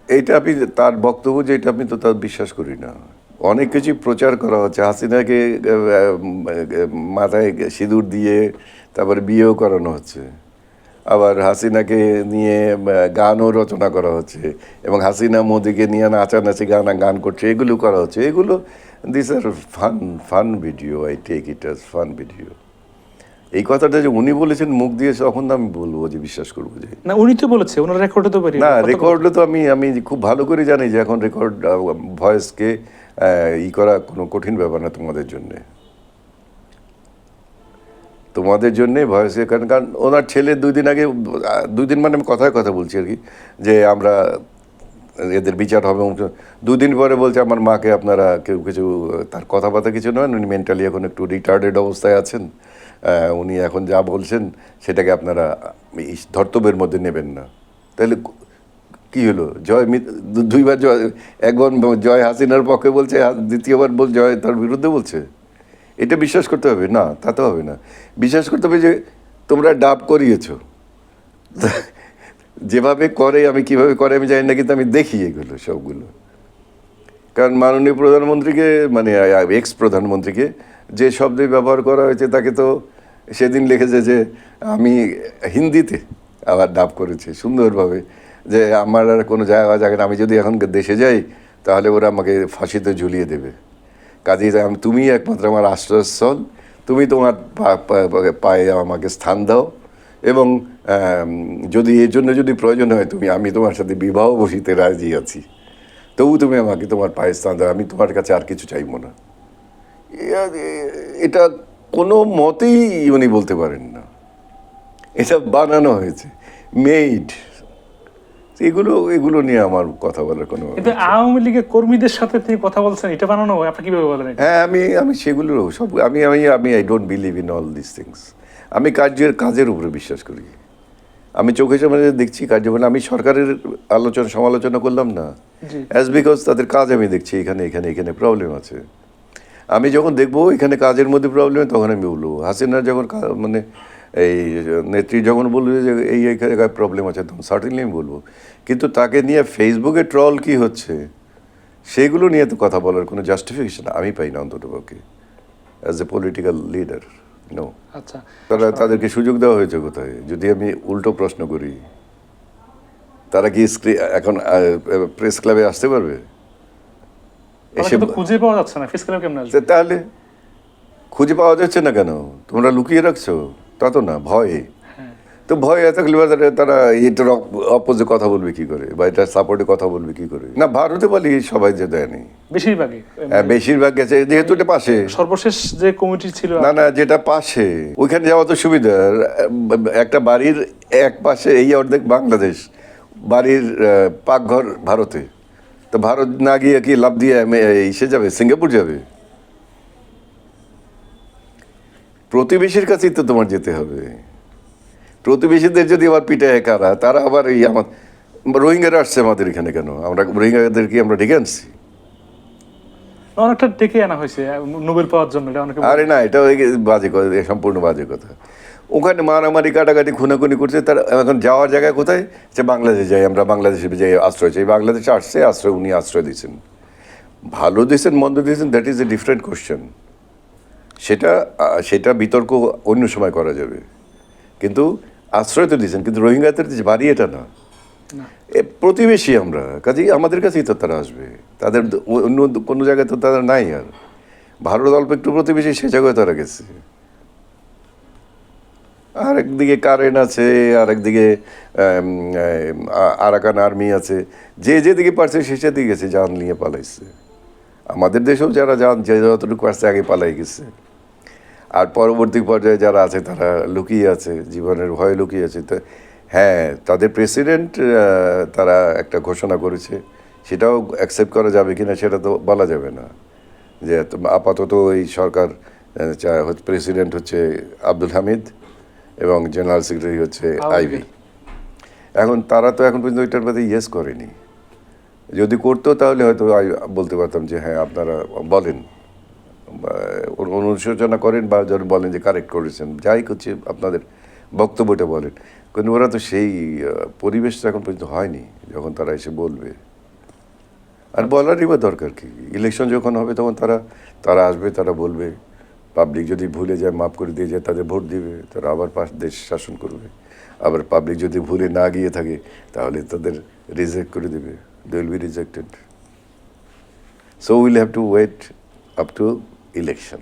এইটা আমি তার বক্তব্য যে এটা আমি তো তার বিশ্বাস করি না। অনেক কিছু প্রচার করা হচ্ছে, হাসিনাকে মাথায় সিঁদুর দিয়ে তারপরে বিয়েও করানো হচ্ছে, আবার হাসিনাকে নিয়ে গানও রচনা করা হচ্ছে, এবং হাসিনা মোদিকে নিয়ে নাচানাচি গান করছে, এগুলো করা হচ্ছে। এগুলো this are fun video, I take it as fun video. এই কথাটা যে উনি বলেছেন মুখ দিয়ে, তখন আমি বলবো যে বিশ্বাস করবো যে না, উনি তো বলেছে, ওনার রেকর্ডে তো বেরিয়ে না, রেকর্ডে তো আমি আমি খুব ভালো করে জানি যে এখন রেকর্ড ভয়েসকে করা কোনো কঠিন ব্যাপার না তোমাদের জন্যে। তোমাদের জন্যে ভয়েসে, কারণ কারণ ওনার ছেলে 2 দিন আগে, 2 দিন মানে আমি কথায় কথা বলছি আর কি, যে আমরা এদের বিচার হবে। 2 দিন পরে বলছে আমার মাকে আপনারা কেউ কিছু, তার কথাবার্তা কিছু নয়, উনি মেন্টালি এখন একটু রিটার্ডেড অবস্থায় আছেন, উনি এখন যা বলছেন সেটাকে আপনারা ধর্তব্যের মধ্যে নেবেন না। তাহলে কি হলো? জয় 2বার জয়, একবার জয় হাসিনার পক্ষে বলছে, দ্বিতীয়বার জয় তার বিরুদ্ধে বলছে। এটা বিশ্বাস করতে হবে না? তা তো হবে না। বিশ্বাস করতে হবে যে তোমরা ডাব করিয়েছ, যেভাবে করে, আমি কিভাবে করে আমি জানি না, কিন্তু আমি দেখি এগুলো সবগুলো। কারণ মাননীয় প্রধানমন্ত্রীকে, মানে এক্স প্রধানমন্ত্রীকে যে শব্দে ব্যবহার করা হয়েছে, তাকে তো সেদিন লিখেছে যে আমি হিন্দিতে আবার ডাব করেছি সুন্দরভাবে, যে আমার আর কোনো জায়গা না, আমি যদি এখন দেশে যাই তাহলে ওরা আমাকে ফাঁসিতে ঝুলিয়ে দেবে। কাজেই তুমি একমাত্র আমার আশ্রয়স্থল, তুমি তোমার পায়ে আমাকে স্থান দাও, এবং যদি এর জন্য যদি প্রয়োজন হয় আমি তোমার সাথে বিবাহ বসিতে রাজি আছি, তবু তুমি আমাকে তোমার পায়ে স্থান দাও, আমি তোমার কাছে আর কিছু চাইবো না। এটা কোনো মতেই উনি বলতে পারেন না, এটা বানানো হয়েছে, মেড। এগুলো এগুলো নিয়ে আমার কথা বলার কোনো, কিন্তু আওয়ামী লীগের কর্মীদের সাথে তিনি কথা বলছেন, এটা বানানো হয়, আপনি কিভাবে বলেন? হ্যাঁ, আমি সেগুলো সব আমি আমি আমি I don't believe in all this things. আমি কাজের উপরে বিশ্বাস করি। আমি চোখের সামনে দেখছি কার্য, মানে আমি সরকারের সমালোচনা করলাম না, অ্যাজ বিকজ তাদের কাজ আমি দেখছি, এখানে এখানে এখানে প্রবলেম আছে। আমি যখন দেখবো এখানে কাজের মধ্যে প্রবলেম, তখন আমি বলবো। হাসিনার যখন মানে এই নেত্রী যখন বলবে যে এই জায়গায় প্রবলেম আছে, তখন সার্টেনলি আমি বলবো। কিন্তু তাকে নিয়ে ফেসবুকে ট্রল কি হচ্ছে, সেগুলো নিয়ে তো কথা বলার কোনো জাস্টিফিকেশন আমি পাই না, অন্ততপক্ষে as a political leader. No. আচ্ছা, তাদেরকে সুযোগ দেওয়া হয়েছে কোথায়? যদি আমি উল্টো প্রশ্ন করি, তারা কি এখন প্রেস ক্লাবে আসতে পারবে? এসে খুঁজে পাওয়া যাচ্ছে না, ফেস ক্লাব কেমন আসবে? তাহলে খুঁজে পাওয়া যাচ্ছে না কেন? তোমরা লুকিয়ে রাখছো? তা তো না, ভয়ে। তো ভয় থাকলে তারা এটার অপোজে কথা বলবে কি করে, বা এটার সাপোর্টে কথা বলবে কি করে? না, ভারতে বলি সবাই যে দেয়নি, বেশিরভাগই, বেশিরভাগ গেছে, যেহেতু এটা পাশে। সর্বশেষ যে কমিটি ছিল, না না, যেটা পাশে ওইখানে যাওয়া তো সুবিধা। একটা বাড়ির এক পাশে এই অর্ধেক বাংলাদেশ, বাড়ির পাকঘর ভারতে। তো ভারত না গিয়ে কি লাভ দিয়ে এসে যাবে, সিঙ্গাপুর যাবে? প্রতিবেশীর কাছেই তো তোমার যেতে হবে। প্রতিবেশীদের যদি আবার পিটায় কারা, তারা আবার এই আমার রোহিঙ্গারা আসছে আমাদের এখানে কেন? আমরা রোহিঙ্গাদের কি আমরা ডেকে আনছি? অনেকটা ডেকে আনা হয়েছে নোবেল পাওয়ার জন্য। আরে না, এটা বাজে কথা, সম্পূর্ণ বাজে কথা। ওখানে মারামারি কাটাকাটি খুনাখুনি করছে, তার এখন যাওয়ার জায়গায় কোথায়? যে বাংলাদেশে যাই, আমরা বাংলাদেশে যাই আশ্রয় চাই। বাংলাদেশে আসছে আশ্রয়, উনি আশ্রয় দিয়েছেন, ভালো দিয়েছেন মন্দ দিয়েছেন, that is a different question. সেটা বিতর্ক অন্য সময় করা যাবে, কিন্তু আশ্রয় তো দিয়েছেন। কিন্তু রোহিঙ্গাদের বাড়ি এটা না, প্রতিবেশী আমরা, কাজেই আমাদের কাছেই তো তারা আসবে। তাদের অন্য কোনো জায়গায় তো তারা নাই। আর ভারত অল্প একটু প্রতিবেশী, সে জায়গায় তারা গেছে। আর একদিকে কারেন্ট আছে, আর একদিকে আরাকান আর্মি আছে, যে যেদিকে পারছে সে সেদিকে গেছে, জান নিয়ে পালাইছে। আমাদের দেশেও যারা যান, যে যতটুকু পারছে আগে পালাই গেছে। আর পরবর্তী পর্যায়ে যারা আছে তারা লুকিয়ে আছে, জীবনের ভয়ে লুকিয়ে আছে। তো হ্যাঁ, তাদের প্রেসিডেন্ট তারা একটা ঘোষণা করেছে, সেটাও অ্যাকসেপ্ট করা যাবে কিনা সেটা তো বলা যাবে না। যে আপাতত এই সরকার, প্রেসিডেন্ট হচ্ছে আব্দুল হামিদ এবং জেনারেল সেক্রেটারি হচ্ছে আইভি। এখন তারা তো এখন পর্যন্ত ওইটার মধ্যে ইয়েস করেনি। যদি করতো তাহলে হয়তো বলতে পারতাম যে হ্যাঁ আপনারা বলেন, অনুশোচনা করেন, বা যারা বলেন যে কারেক্ট করেছেন, যাই করছে আপনাদের বক্তব্যটা বলেন। কিন্তু ওরা তো সেই পরিবেশটা এখন পর্যন্ত হয়নি যখন তারা এসে বলবে। আর বলারই বা দরকার কি? ইলেকশন যখন হবে তখন তারা আসবে, তারা বলবে। পাবলিক যদি ভুলে যায়, মাফ করে দিয়ে যায়, তাদের ভোট দিবে, তারা আবার দেশ শাসন করবে। আবার পাবলিক যদি ভুলে না গিয়ে থাকে তাহলে তাদের রিজেক্ট করে দেবে, they will be rejected. So will have to wait up to election.